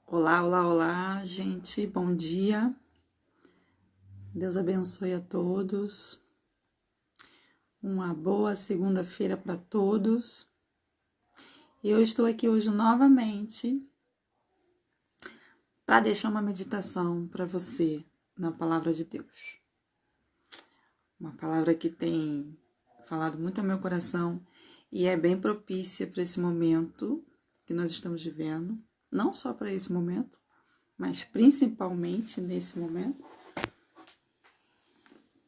Olá, olá, olá, gente, bom dia. Deus abençoe a todos. Uma boa segunda-feira para todos. Eu estou aqui hoje novamente para deixar uma meditação para você na palavra de Deus. Uma palavra que tem falado muito ao meu coração e é bem propícia para esse momento que nós estamos vivendo, não só para esse momento, mas principalmente nesse momento.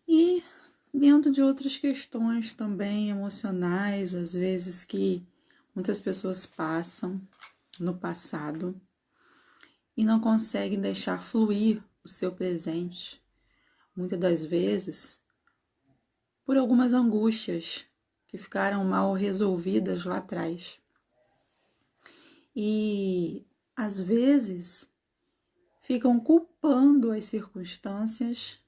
E dentro de outras questões também emocionais, às vezes que muitas pessoas passam no passado e não conseguem deixar fluir o seu presente, muitas das vezes por algumas angústias que ficaram mal resolvidas lá atrás. E às vezes ficam culpando as circunstâncias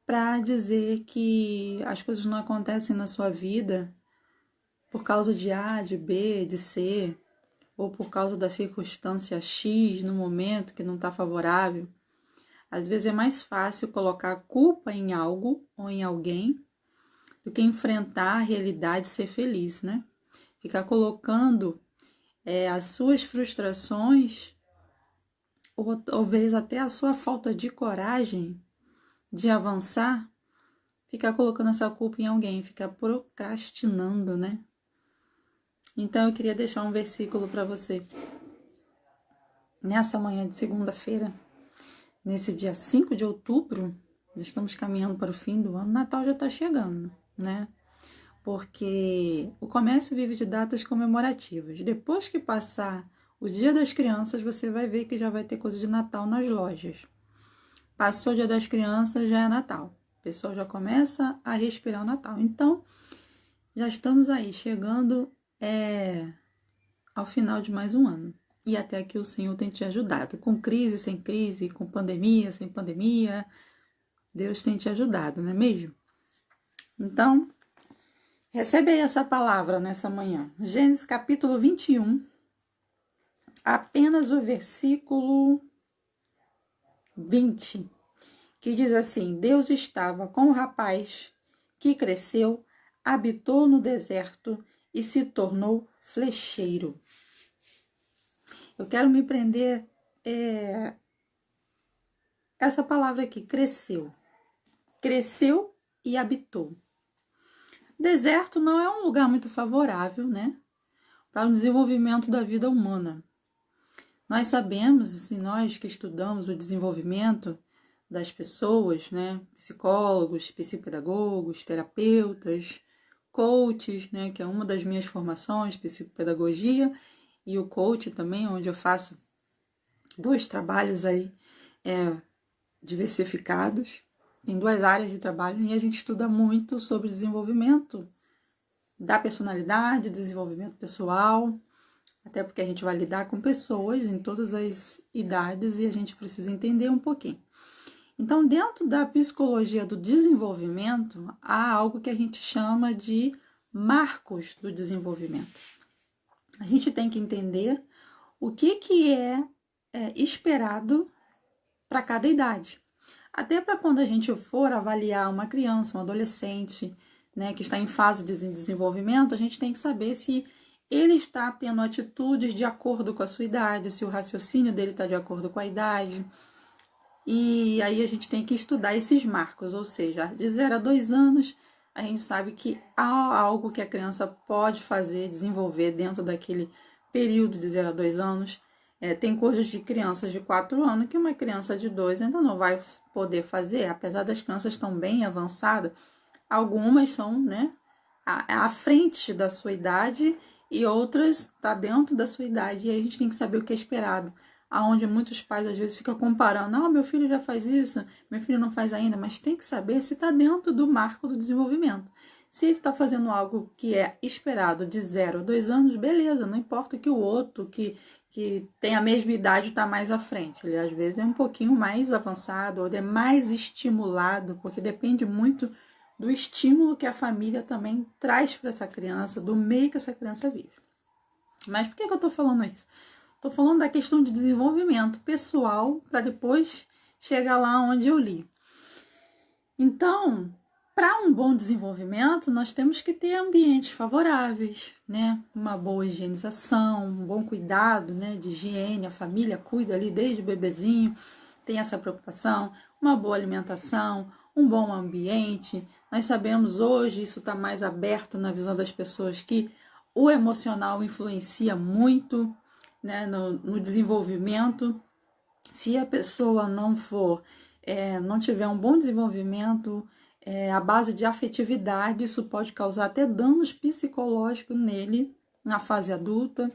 para dizer que as coisas não acontecem na sua vida por causa de A, de B, de C, ou por causa da circunstância X no momento que não está favorável. Às vezes é mais fácil colocar a culpa em algo ou em alguém do que enfrentar a realidade e ser feliz, né? Ficar colocando as suas frustrações ou talvez até a sua falta de coragem de avançar, ficar colocando essa culpa em alguém, ficar procrastinando, né? Então eu queria deixar um versículo para você. Nessa manhã de segunda-feira, nesse dia 5 de outubro, nós estamos caminhando para o fim do ano, Natal já está chegando, né? Porque o comércio vive de datas comemorativas. Depois que passar o Dia das Crianças, você vai ver que já vai ter coisa de Natal nas lojas. Passou o Dia das Crianças, já é Natal. O pessoal já começa a respirar o Natal. Então, já estamos aí, chegando ao final de mais um ano. E até que o Senhor tem te ajudado. Com crise, sem crise, com pandemia, sem pandemia, Deus tem te ajudado, não é mesmo? Então, recebe aí essa palavra nessa manhã. Gênesis capítulo 21, apenas o versículo 20, que diz assim: Deus estava com o rapaz que cresceu, habitou no deserto e se tornou flecheiro. Eu quero me prender essa palavra aqui, cresceu. Cresceu e habitou. Deserto não é um lugar muito favorável, né, para o desenvolvimento da vida humana. Nós sabemos, assim, nós que estudamos o desenvolvimento das pessoas, né, psicólogos, psicopedagogos, terapeutas, coaches, né, que é uma das minhas formações, psicopedagogia, e o coach também, onde eu faço 2 trabalhos aí diversificados. Tem 2 áreas de trabalho e a gente estuda muito sobre desenvolvimento da personalidade, desenvolvimento pessoal, até porque a gente vai lidar com pessoas em todas as idades e a gente precisa entender um pouquinho. Então, dentro da psicologia do desenvolvimento, há algo que a gente chama de marcos do desenvolvimento. A gente tem que entender o que é esperado para cada idade. Até para quando a gente for avaliar uma criança, um adolescente, né, que está em fase de desenvolvimento, a gente tem que saber se ele está tendo atitudes de acordo com a sua idade, se o raciocínio dele está de acordo com a idade. E aí a gente tem que estudar esses marcos, ou seja, de 0 a 2 anos, a gente sabe que há algo que a criança pode fazer, desenvolver dentro daquele período de 0 a 2 anos. Tem coisas de crianças de 4 anos que uma criança de 2 ainda não vai poder fazer, apesar das crianças estão bem avançadas, algumas são, né, à frente da sua idade e outras tá dentro da sua idade, e aí a gente tem que saber o que é esperado. Aonde muitos pais às vezes ficam comparando, meu filho já faz isso, meu filho não faz ainda, mas tem que saber se está dentro do marco do desenvolvimento. Se ele está fazendo algo que é esperado de 0 a 2 anos, beleza, não importa que o outro que tem a mesma idade está mais à frente. Ele às vezes é um pouquinho mais avançado, ou é mais estimulado, porque depende muito do estímulo que a família também traz para essa criança, do meio que essa criança vive. Mas por que eu estou falando isso? Estou falando da questão de desenvolvimento pessoal para depois chegar lá onde eu li. Então, para um bom desenvolvimento, nós temos que ter ambientes favoráveis, né? Uma boa higienização, um bom cuidado, né, de higiene, a família cuida ali desde o bebezinho, tem essa preocupação, uma boa alimentação, um bom ambiente. Nós sabemos hoje, isso está mais aberto na visão das pessoas, que o emocional influencia muito, né, no desenvolvimento. Se a pessoa não tiver um bom desenvolvimento, à base de afetividade, isso pode causar até danos psicológicos nele na fase adulta.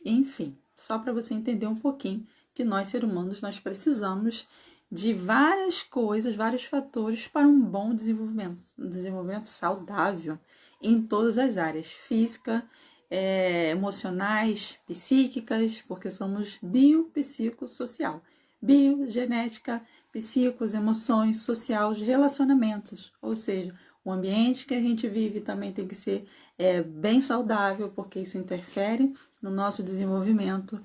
Enfim, só para você entender um pouquinho que nós, seres humanos, nós precisamos de várias coisas, vários fatores para um bom desenvolvimento, um desenvolvimento saudável em todas as áreas, física, emocionais, psíquicas, porque somos biopsicossocial. Bio, genética, psicos, emoções, social, relacionamentos, ou seja, o ambiente que a gente vive também tem que ser bem saudável, porque isso interfere no nosso desenvolvimento,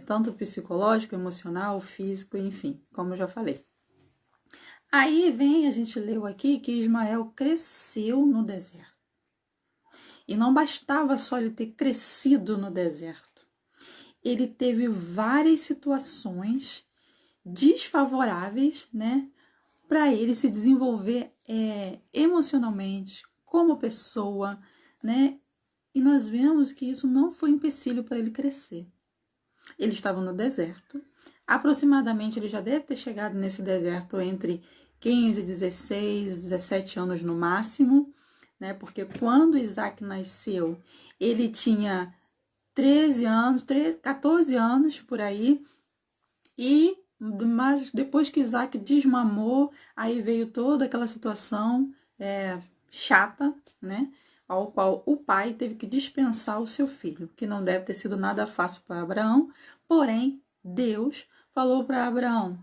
tanto psicológico, emocional, físico, enfim, como eu já falei. Aí a gente leu aqui que Ismael cresceu no deserto. E não bastava só ele ter crescido no deserto. Ele teve várias situações desfavoráveis, né, para ele se desenvolver emocionalmente, como pessoa, né, e nós vemos que isso não foi empecilho para ele crescer. Ele estava no deserto, aproximadamente ele já deve ter chegado nesse deserto entre 15, 16, 17 anos no máximo, né, porque quando Isaac nasceu, ele tinha 13 anos, 14 anos por aí, mas depois que Isaac desmamou, aí veio toda aquela situação chata, né? Ao qual o pai teve que dispensar o seu filho, que não deve ter sido nada fácil para Abraão, porém, Deus falou para Abraão,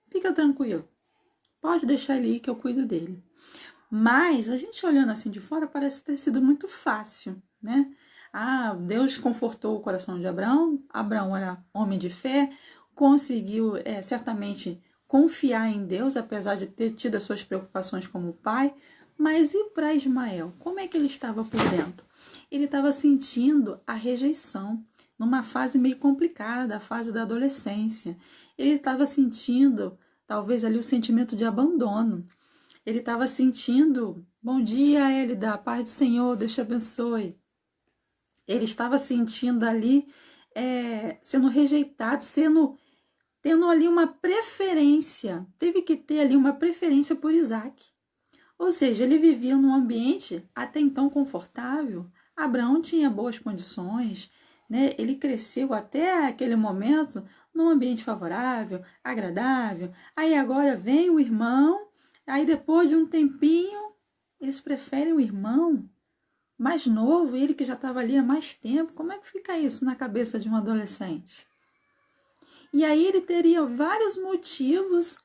fica tranquilo, pode deixar ele ir que eu cuido dele. Mas a gente olhando assim de fora parece ter sido muito fácil, né? Deus confortou o coração de Abraão, Abraão era homem de fé, conseguiu certamente confiar em Deus, apesar de ter tido as suas preocupações como pai. Mas e para Ismael? Como é que ele estava por dentro? Ele estava sentindo a rejeição, numa fase meio complicada, a fase da adolescência. Ele estava sentindo, talvez ali, o sentimento de abandono. Ele estava sentindo, bom dia, Elida, paz do Senhor, Deus te abençoe. Ele estava sentindo ali, sendo rejeitado, tendo ali uma preferência, teve que ter ali uma preferência por Isaac. Ou seja, ele vivia num ambiente até então confortável, Abraão tinha boas condições, né? Ele cresceu até aquele momento num ambiente favorável, agradável, aí agora vem o irmão, aí depois de um tempinho, eles preferem o irmão mais novo, ele que já estava ali há mais tempo. Como é que fica isso na cabeça de um adolescente? E aí ele teria vários motivos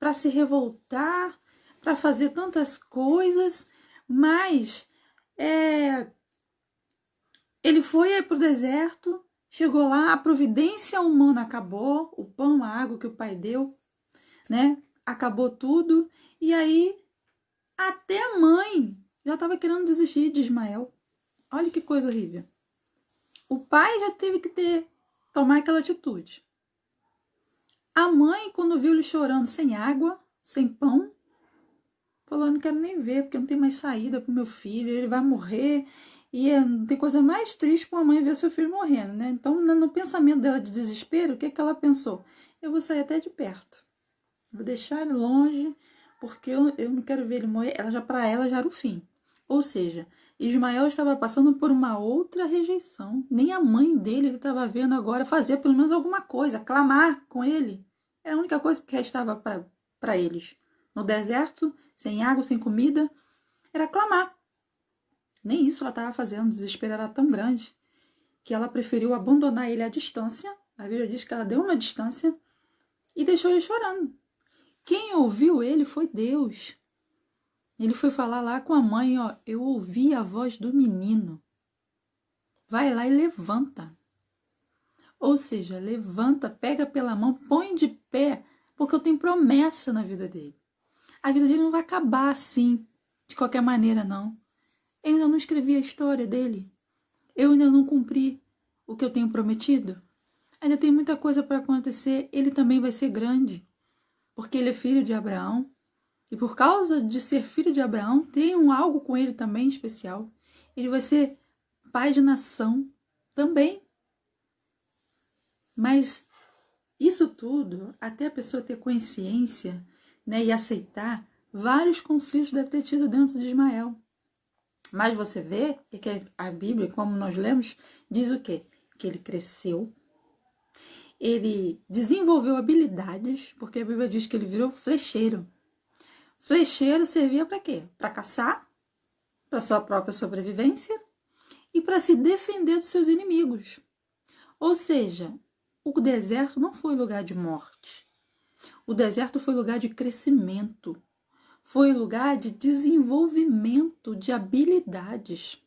para se revoltar, para fazer tantas coisas, mas ele foi para o deserto, chegou lá, a providência humana acabou, o pão, a água que o pai deu, né? Acabou tudo, e aí até a mãe já estava querendo desistir de Ismael. Olha que coisa horrível. O pai já teve que tomar aquela atitude. A mãe, quando viu ele chorando sem água, sem pão, falou, não quero nem ver, porque não tem mais saída para o meu filho, ele vai morrer. E não tem coisa mais triste para uma mãe ver seu filho morrendo, né? Então, no pensamento dela de desespero, o que ela pensou? Eu vou sair até de perto. Vou deixar ele longe, porque eu não quero ver ele morrer. Para ela já era o fim. Ou seja, Ismael estava passando por uma outra rejeição. Nem a mãe dele ele estava vendo agora fazer pelo menos alguma coisa, clamar com ele. Era a única coisa que restava para eles. No deserto, sem água, sem comida, era clamar. Nem isso ela estava fazendo, o desespero era tão grande que ela preferiu abandonar ele à distância. A Bíblia diz que ela deu uma distância e deixou ele chorando. Quem ouviu ele foi Deus. Ele foi falar lá com a mãe, eu ouvi a voz do menino. Vai lá e levanta. Ou seja, levanta, pega pela mão, põe de pé, porque eu tenho promessa na vida dele. A vida dele não vai acabar assim, de qualquer maneira, não. Eu ainda não escrevi a história dele. Eu ainda não cumpri o que eu tenho prometido. Ainda tem muita coisa para acontecer. Ele também vai ser grande, porque ele é filho de Abraão. E por causa de ser filho de Abraão, tem algo com ele também especial. Ele vai ser pai de nação também. Mas isso tudo, até a pessoa ter consciência, né, e aceitar, vários conflitos deve ter tido dentro de Ismael. Mas você vê que a Bíblia, como nós lemos, diz o quê? Que ele cresceu, ele desenvolveu habilidades, porque a Bíblia diz que ele virou flecheiro. Flecheiro servia para quê? Para caçar, para sua própria sobrevivência e para se defender dos seus inimigos. Ou seja, o deserto não foi lugar de morte. O deserto foi lugar de crescimento. Foi lugar de desenvolvimento de habilidades.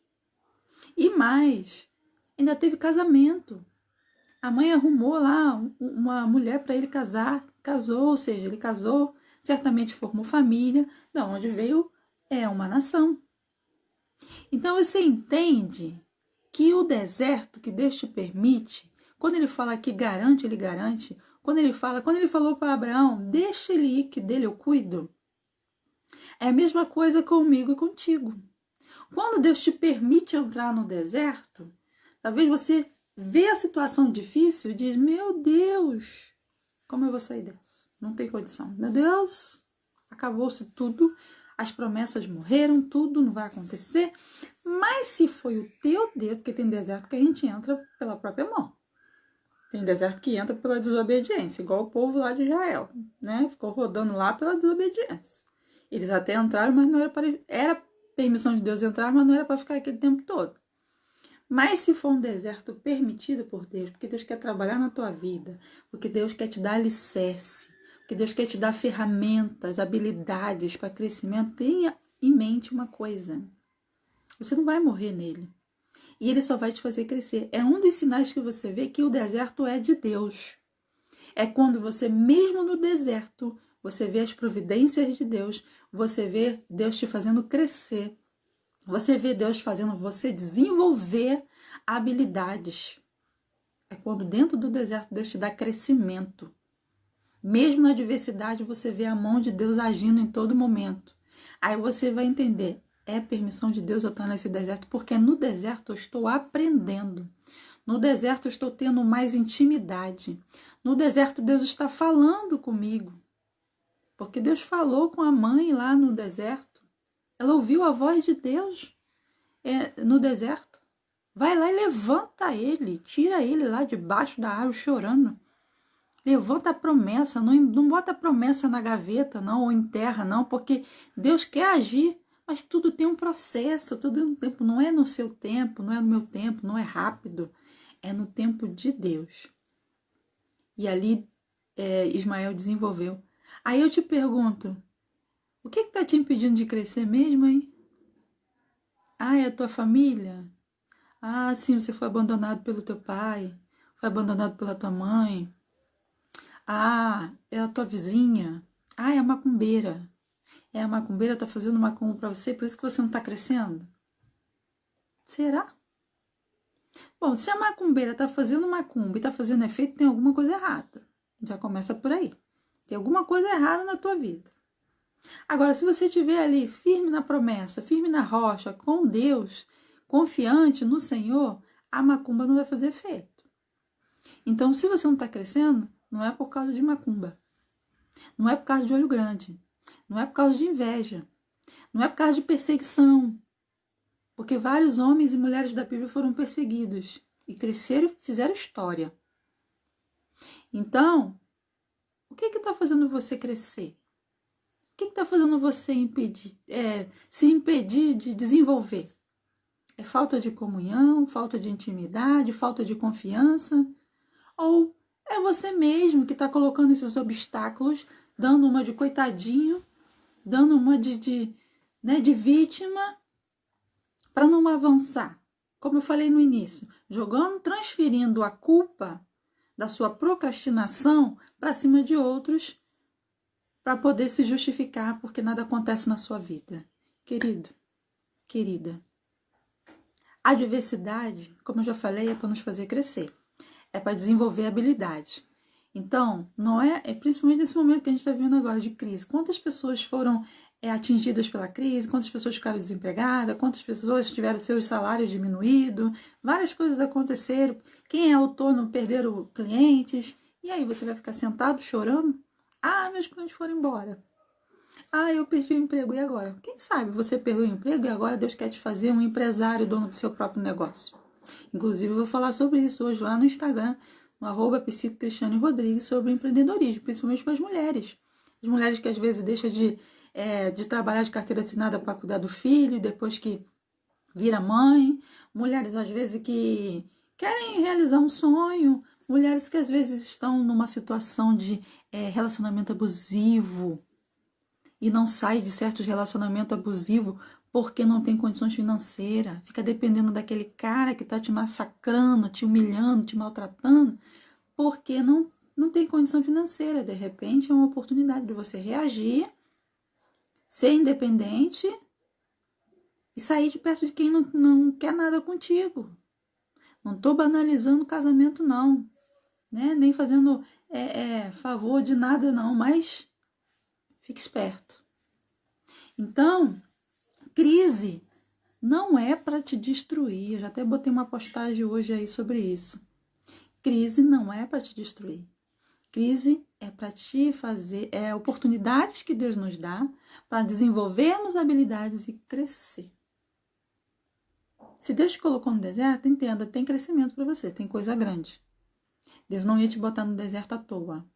E mais, ainda teve casamento. A mãe arrumou lá uma mulher para ele casar. Casou, ou seja, ele casou, certamente formou família. Da onde veio é uma nação. Então você entende que o deserto que Deus te permite, quando ele fala que garante, ele garante. Quando ele falou para Abraão, deixa ele ir que dele eu cuido. É a mesma coisa comigo e contigo. Quando Deus te permite entrar no deserto, talvez você vê a situação difícil e diz, meu Deus, como eu vou sair dessa? Não tem condição. Meu Deus, acabou-se tudo, as promessas morreram, tudo não vai acontecer. Mas se foi o teu Deus, porque tem deserto que a gente entra pela própria mão. Tem deserto que entra pela desobediência, igual o povo lá de Israel, né? Ficou rodando lá pela desobediência. Eles até entraram, mas não era permissão de Deus entrar, mas não era para ficar aquele tempo todo. Mas se for um deserto permitido por Deus, porque Deus quer trabalhar na tua vida, porque Deus quer te dar alicerce, porque Deus quer te dar ferramentas, habilidades para crescimento, tenha em mente uma coisa. Você não vai morrer nele. E ele só vai te fazer crescer. É um dos sinais que você vê que o deserto é de Deus. É quando você, mesmo no deserto, você vê as providências de Deus, você vê Deus te fazendo crescer, você vê Deus fazendo você desenvolver habilidades. É quando dentro do deserto Deus te dá crescimento. Mesmo na adversidade, você vê a mão de Deus agindo em todo momento. Aí você vai entender, é permissão de Deus eu estar nesse deserto, porque no deserto eu estou aprendendo. No deserto eu estou tendo mais intimidade. No deserto Deus está falando comigo. Porque Deus falou com a mãe lá no deserto. Ela ouviu a voz de Deus no deserto. Vai lá e levanta ele, tira ele lá debaixo da árvore chorando. Levanta a promessa, não bota a promessa na gaveta, não, ou enterra, não, porque Deus quer agir, mas tudo tem um processo, tudo tem um tempo, não é no seu tempo, não é no meu tempo, não é rápido, é no tempo de Deus. E ali Ismael desenvolveu. Aí eu te pergunto, o que está te impedindo de crescer mesmo, hein? Ah, é a tua família? Ah, sim, você foi abandonado pelo teu pai, foi abandonado pela tua mãe. Ah, é a tua vizinha. Ah, é a macumbeira. É a macumbeira tá fazendo macumba para você, por isso que você não tá crescendo? Será? Bom, se a macumbeira tá fazendo macumba e tá fazendo efeito, tem alguma coisa errada. Já começa por aí. Tem alguma coisa errada na tua vida. Agora, se você estiver ali firme na promessa, firme na rocha, com Deus, confiante no Senhor, a macumba não vai fazer efeito. Então, se você não está crescendo, não é por causa de macumba. Não é por causa de olho grande. Não é por causa de inveja. Não é por causa de perseguição. Porque vários homens e mulheres da Bíblia foram perseguidos e cresceram e fizeram história. Então, o que está fazendo você crescer? O que está fazendo você se impedir de desenvolver? É falta de comunhão, falta de intimidade, falta de confiança? Ou é você mesmo que está colocando esses obstáculos, dando uma de coitadinho, dando uma de vítima, para não avançar? Como eu falei no início, transferindo a culpa da sua procrastinação para cima de outros para poder se justificar porque nada acontece na sua vida. Querido, querida, a diversidade, como eu já falei, é para nos fazer crescer. É para desenvolver habilidades. Então, não é principalmente nesse momento que a gente está vivendo agora de crise. Quantas pessoas foram atingidas pela crise? Quantas pessoas ficaram desempregadas? Quantas pessoas tiveram seus salários diminuídos? Várias coisas aconteceram. Quem é autônomo perderam clientes. E aí, você vai ficar sentado chorando? Ah, meus clientes foram embora. Ah, eu perdi o emprego. E agora? Quem sabe você perdeu o emprego e agora Deus quer te fazer um empresário, dono do seu próprio negócio. Inclusive, eu vou falar sobre isso hoje lá no Instagram, no @psicocristianerodrigues, sobre empreendedorismo, principalmente para as mulheres. As mulheres que às vezes deixam de trabalhar de carteira assinada para cuidar do filho, depois que vira mãe. Mulheres, às vezes, que querem realizar um sonho. Mulheres que às vezes estão numa situação de relacionamento abusivo e não sai de certos relacionamentos abusivos porque não tem condições financeiras, fica dependendo daquele cara que está te massacrando, te humilhando, te maltratando, porque não tem condição financeira. De repente é uma oportunidade de você reagir, ser independente e sair de perto de quem não quer nada contigo. Não estou banalizando o casamento, não, né? Nem fazendo favor de nada, não, mas fique esperto. Então, crise não é para te destruir. Eu já até botei uma postagem hoje aí sobre isso. Crise não é para te destruir. Crise é para te fazer, oportunidades que Deus nos dá para desenvolvermos habilidades e crescer. Se Deus te colocou no deserto, entenda, tem crescimento para você, tem coisa grande. Deus não ia te botar no deserto à toa.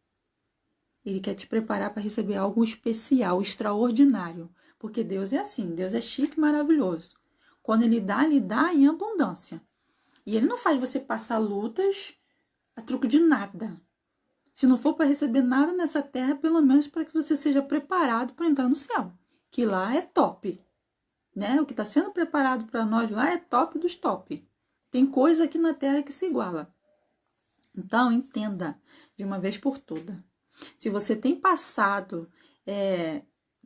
Ele quer te preparar para receber algo especial, extraordinário. Porque Deus é assim, Deus é chique e maravilhoso. Quando Ele dá em abundância. E Ele não faz você passar lutas a troco de nada. Se não for para receber nada nessa terra, pelo menos para que você seja preparado para entrar no céu. Que lá é top. Né? O que está sendo preparado para nós lá é top dos top. Tem coisa aqui na terra que se iguala. Então, entenda de uma vez por todas. Se você tem passado,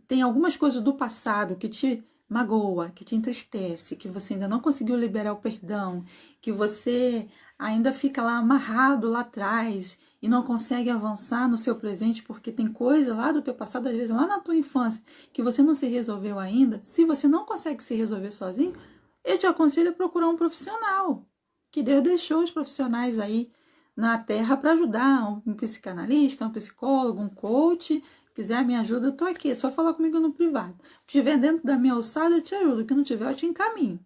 tem algumas coisas do passado que te magoa, que te entristece, que você ainda não conseguiu liberar o perdão, que você ainda fica lá amarrado lá atrás e não consegue avançar no seu presente porque tem coisa lá do teu passado, às vezes lá na tua infância, que você não se resolveu ainda. Se você não consegue se resolver sozinho, eu te aconselho a procurar um profissional, que Deus deixou os profissionais aí na terra para ajudar, um psicanalista, um psicólogo, um coach. Quiser me ajuda, eu tô aqui, é só falar comigo no privado. Se estiver dentro da minha alçada, eu te ajudo, se não tiver, eu te encaminho.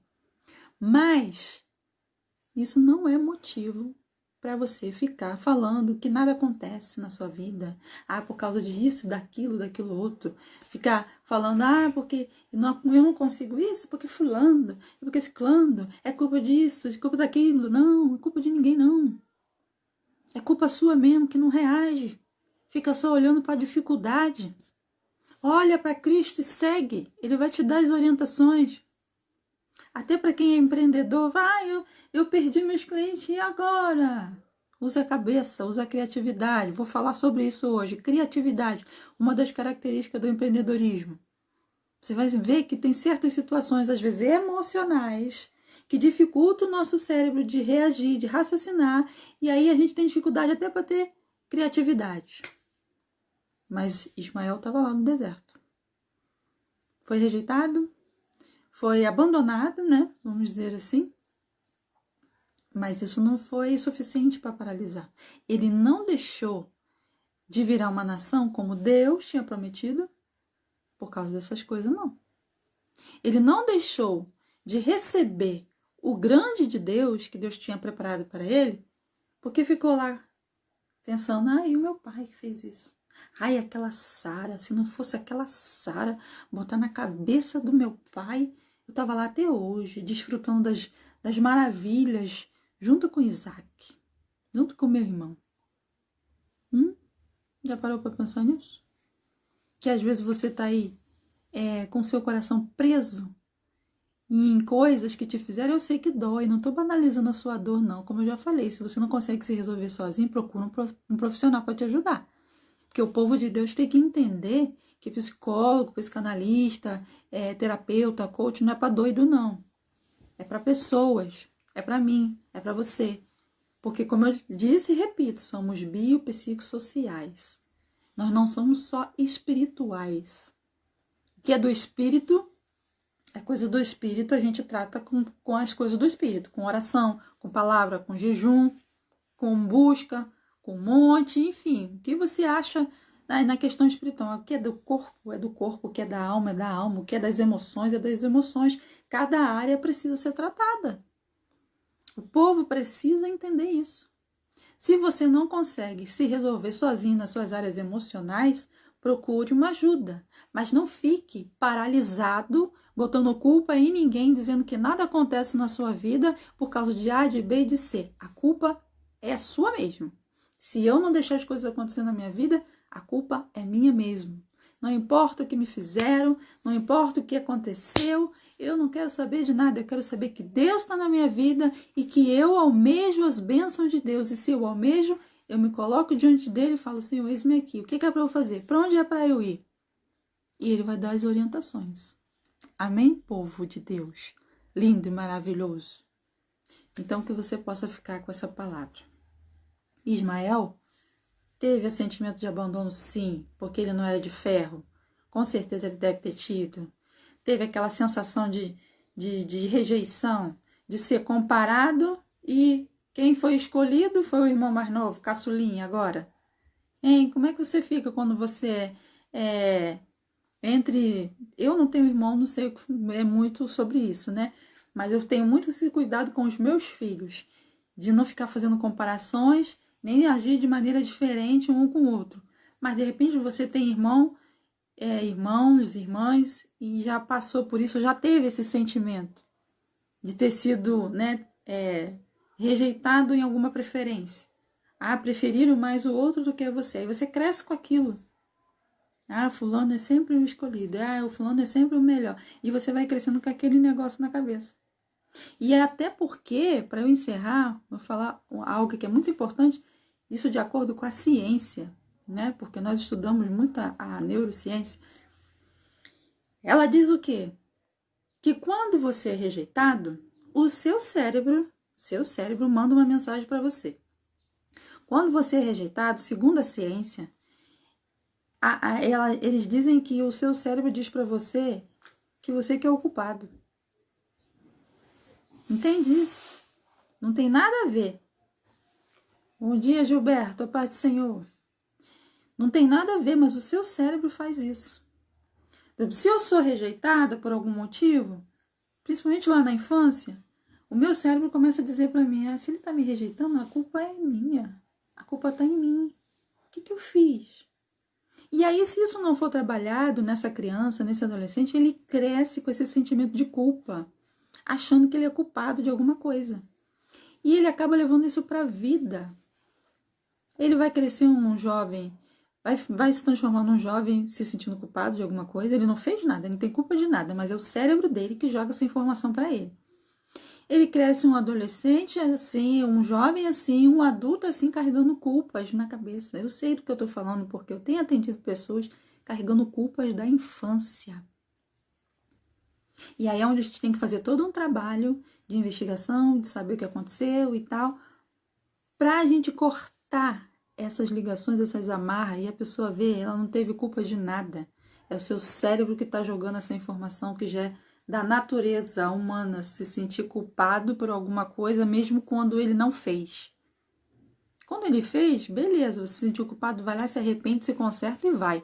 Mas isso não é motivo para você ficar falando que nada acontece na sua vida. Ah, por causa disso, daquilo outro. Ficar falando, porque eu não consigo isso, porque fulano, porque ciclano, é culpa disso, é culpa daquilo. Não, é culpa de ninguém, não. É culpa sua mesmo que não reage. Fica só olhando para a dificuldade. Olha para Cristo e segue. Ele vai te dar as orientações. Até para quem é empreendedor. Eu perdi meus clientes e agora? Usa a cabeça, usa a criatividade. Vou falar sobre isso hoje. Criatividade, uma das características do empreendedorismo. Você vai ver que tem certas situações, às vezes emocionais, que dificulta o nosso cérebro de reagir, de raciocinar, e aí a gente tem dificuldade até para ter criatividade. Mas Ismael estava lá no deserto. Foi rejeitado, foi abandonado, né? Vamos dizer assim. Mas isso não foi suficiente para paralisar. Ele não deixou de virar uma nação como Deus tinha prometido por causa dessas coisas, não. Ele não deixou de receber o grande de Deus, que Deus tinha preparado para ele, porque ficou lá pensando, e o meu pai que fez isso. Aquela Sara, se não fosse aquela Sara botar na cabeça do meu pai, eu estava lá até hoje, desfrutando das maravilhas, junto com Isaac, junto com meu irmão. Já parou para pensar nisso? Que às vezes você está aí com seu coração preso em coisas que te fizeram, eu sei que dói, não estou banalizando a sua dor, não. Como eu já falei, se você não consegue se resolver sozinho, procura um profissional para te ajudar. Porque o povo de Deus tem que entender que psicólogo, psicanalista, terapeuta, coach, não é para doido, não. É para pessoas, é para mim, é para você. Porque, como eu disse e repito, somos biopsicossociais. Nós não somos só espirituais. O que é do espírito é coisa do espírito, a gente trata com as coisas do espírito, com oração, com palavra, com jejum, com busca, com monte, enfim. O que você acha na questão espiritual? O que é do corpo, o que é da alma, é da alma, o que é das emoções, é das emoções. Cada área precisa ser tratada. O povo precisa entender isso. Se você não consegue se resolver sozinho nas suas áreas emocionais, procure uma ajuda. Mas não fique paralisado, botando culpa em ninguém, dizendo que nada acontece na sua vida por causa de A, de B e de C. A culpa é sua mesmo. Se eu não deixar as coisas acontecer na minha vida, a culpa é minha mesmo. Não importa o que me fizeram, não importa o que aconteceu, eu não quero saber de nada, eu quero saber que Deus está na minha vida e que eu almejo as bênçãos de Deus. E se eu almejo, eu me coloco diante dele e falo, Senhor, eis-me aqui, o que é para eu fazer? Para onde é para eu ir? E ele vai dar as orientações. Amém, povo de Deus? Lindo e maravilhoso. Então, que você possa ficar com essa palavra. Ismael teve esse sentimento de abandono, sim, porque ele não era de ferro. Com certeza ele deve ter tido. Teve aquela sensação de rejeição, de ser comparado, e quem foi escolhido foi o irmão mais novo, caçulinha, agora. Hein? Como é que você fica quando você eu não tenho irmão, não sei muito sobre isso, né? Mas eu tenho muito esse cuidado com os meus filhos, de não ficar fazendo comparações, nem agir de maneira diferente um com o outro. Mas de repente você tem irmãos, irmãs, e já passou por isso, já teve esse sentimento de ter sido, né, rejeitado em alguma preferência. Preferiram mais o outro do que você. Aí você cresce com aquilo. O fulano é sempre o escolhido. O fulano é sempre o melhor. E você vai crescendo com aquele negócio na cabeça. E até porque, para eu encerrar, vou falar algo que é muito importante, isso de acordo com a ciência, né? Porque nós estudamos muito a neurociência. Ela diz o quê? Que quando você é rejeitado, o seu cérebro manda uma mensagem para você. Quando você é rejeitado, segundo a ciência, eles dizem que o seu cérebro diz para você que você que é o culpado. Entende isso? Não tem nada a ver. Bom dia, Gilberto, a paz do Senhor. Não tem nada a ver, mas o seu cérebro faz isso. Se eu sou rejeitada por algum motivo, principalmente lá na infância, o meu cérebro começa a dizer para mim, se ele está me rejeitando, a culpa é minha. A culpa está em mim. O que eu fiz? E aí, se isso não for trabalhado nessa criança, nesse adolescente, ele cresce com esse sentimento de culpa, achando que ele é culpado de alguma coisa. E ele acaba levando isso para a vida. Ele vai crescer um jovem, vai se transformar num jovem se sentindo culpado de alguma coisa. Ele não fez nada, ele não tem culpa de nada, mas é o cérebro dele que joga essa informação para ele. Ele cresce um adolescente assim, um jovem assim, um adulto assim, carregando culpas na cabeça. Eu sei do que eu estou falando, porque eu tenho atendido pessoas carregando culpas da infância. E aí é onde a gente tem que fazer todo um trabalho de investigação, de saber o que aconteceu e tal, para a gente cortar essas ligações, essas amarras, e a pessoa vê, ela não teve culpa de nada. É o seu cérebro que está jogando essa informação que já é da natureza humana se sentir culpado por alguma coisa, mesmo quando ele não fez. Quando ele fez, beleza, você se sentiu culpado, vai lá, se arrepende, se conserta e vai.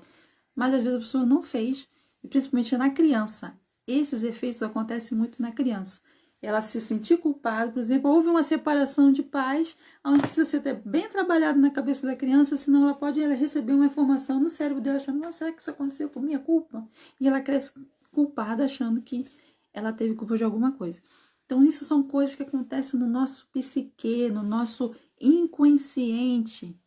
Mas às vezes a pessoa não fez, e principalmente na criança. Esses efeitos acontecem muito na criança. Ela se sentir culpada, por exemplo, houve uma separação de pais, onde precisa ser bem trabalhado na cabeça da criança, senão ela pode receber uma informação no cérebro dela, achando, será que isso aconteceu por minha culpa? E ela cresce culpada, achando que ela teve culpa de alguma coisa. Então, isso são coisas que acontecem no nosso psique, no nosso inconsciente.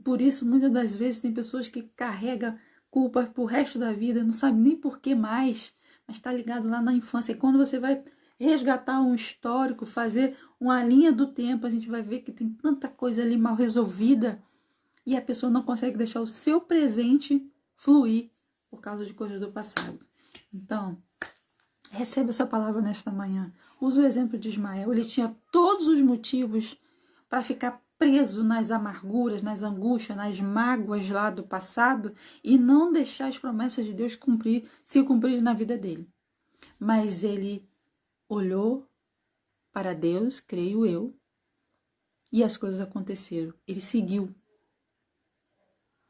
Por isso, muitas das vezes, tem pessoas que carregam culpa pro resto da vida, não sabe nem por que mais, mas está ligado lá na infância. E quando você vai resgatar um histórico, fazer uma linha do tempo, a gente vai ver que tem tanta coisa ali mal resolvida e a pessoa não consegue deixar o seu presente fluir por causa de coisas do passado. Então, receba essa palavra nesta manhã. Usa o exemplo de Ismael. Ele tinha todos os motivos para ficar preso nas amarguras, nas angústias, nas mágoas lá do passado e não deixar as promessas de Deus se cumprirem na vida dele. Mas ele olhou para Deus, creio eu, e as coisas aconteceram. Ele seguiu.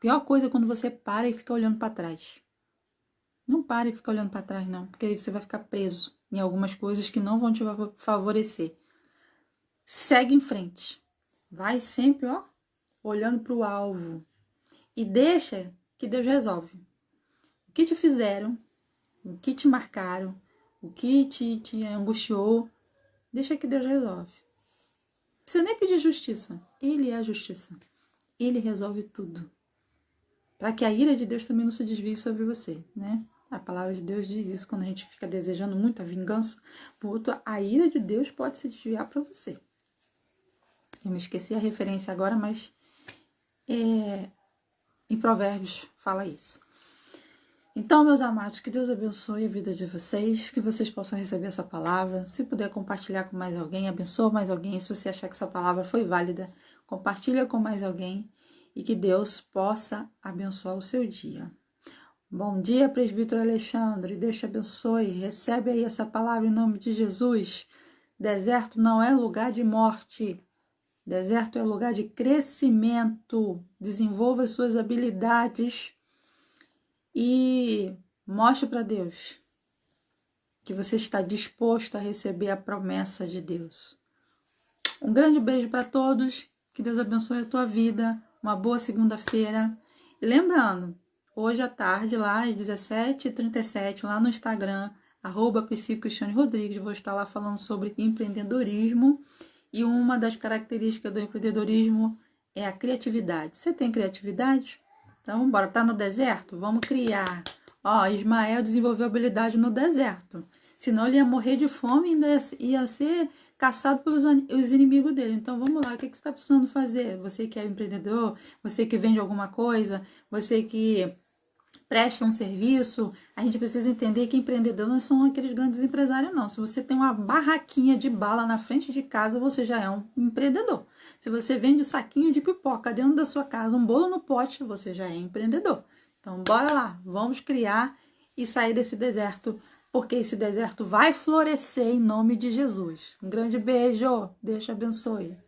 Pior coisa é quando você para e fica olhando para trás. Não pare e fica olhando para trás, não, porque aí você vai ficar preso em algumas coisas que não vão te favorecer. Segue em frente. Vai sempre, olhando para o alvo. E deixa que Deus resolve. O que te fizeram, o que te marcaram, o que te angustiou, deixa que Deus resolve. Não precisa nem pedir justiça. Ele é a justiça. Ele resolve tudo. Para que a ira de Deus também não se desvie sobre você, né? A palavra de Deus diz isso quando a gente fica desejando muita vingança. Por outro, a ira de Deus pode se desviar para você. Eu me esqueci a referência agora, mas em Provérbios fala isso. Então, meus amados, que Deus abençoe a vida de vocês, que vocês possam receber essa palavra. Se puder compartilhar com mais alguém, abençoa mais alguém. Se você achar que essa palavra foi válida, compartilha com mais alguém e que Deus possa abençoar o seu dia. Bom dia, presbítero Alexandre, Deus te abençoe. Recebe aí essa palavra em nome de Jesus. Deserto não é lugar de morte. Deserto é lugar de crescimento. Desenvolva as suas habilidades e mostre para Deus que você está disposto a receber a promessa de Deus. Um grande beijo para todos. Que Deus abençoe a tua vida. Uma boa segunda-feira. E lembrando, hoje à tarde, lá às 17h37, lá no Instagram, @psicocristianerodrigues, vou estar lá falando sobre empreendedorismo. E uma das características do empreendedorismo é a criatividade. Você tem criatividade? Então, bora, tá no deserto? Vamos criar. Ismael desenvolveu habilidade no deserto. Senão ele ia morrer de fome e ainda ia ser caçado pelos os inimigos dele. Então, vamos lá, o que você está precisando fazer? Você que é empreendedor, você que vende alguma coisa, você que presta um serviço, a gente precisa entender que empreendedor não são aqueles grandes empresários, não. Se você tem uma barraquinha de bala na frente de casa, você já é um empreendedor. Se você vende saquinho de pipoca dentro da sua casa, um bolo no pote, você já é empreendedor. Então, bora lá, vamos criar e sair desse deserto, porque esse deserto vai florescer em nome de Jesus. Um grande beijo, Deus te abençoe.